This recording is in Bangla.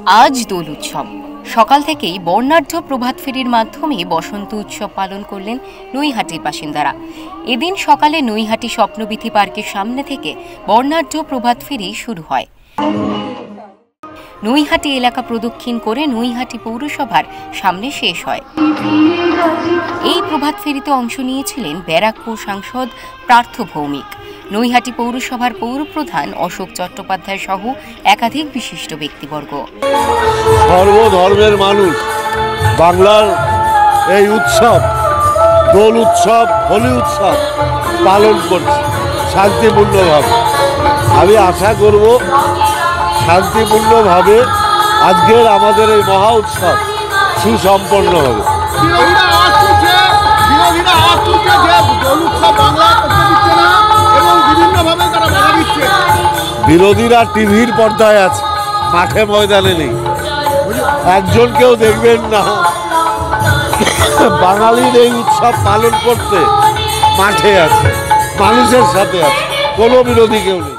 আজ দোল উৎসব। সকাল থেকেই বর্ণাঢ্য প্রভাত ফেরির মাধ্যমে বসন্ত উৎসব পালন করলেন নৈহাটির বাসিন্দারা। এদিন সকালে নৈহাটি স্বপ্নবিথি পার্কের সামনে থেকে বর্ণাঢ্য প্রভাত ফেরি শুরু হয়। নৈহাটি এলাকা প্রদক্ষিণ করে নৈহাটি পৌরসভার সামনে শেষ হয়। এই প্রভাত ফেরিতে অংশ নিয়েছিলেন ব্যারাকপুর সাংসদ পার্থ ভৌমিক, নৈহাটি পৌরসভার পৌরপ্রধান অশোক চট্টোপাধ্যায় সহ একাধিক বিশিষ্ট ব্যক্তিবর্গ। সর্বধর্মের মানুষ বাংলার এই উৎসব, দোল উৎসব, হোলি উৎসব পালন করছে শান্তিপূর্ণভাবে। আমি আশা করব শান্তিপূর্ণভাবে আজকের আমাদের এই মহা উৎসব সুসম্পন্ন হবে। বিরোধীরা টিভির পর্দায় আছে, মাঠে ময়দানে নেই। একজন কেউ দেখবেন না বাঙালির এই উৎসব পালন করতে মাঠে আছে, মানুষের সাথে আছে, কোনো বিরোধী কেউ নেই।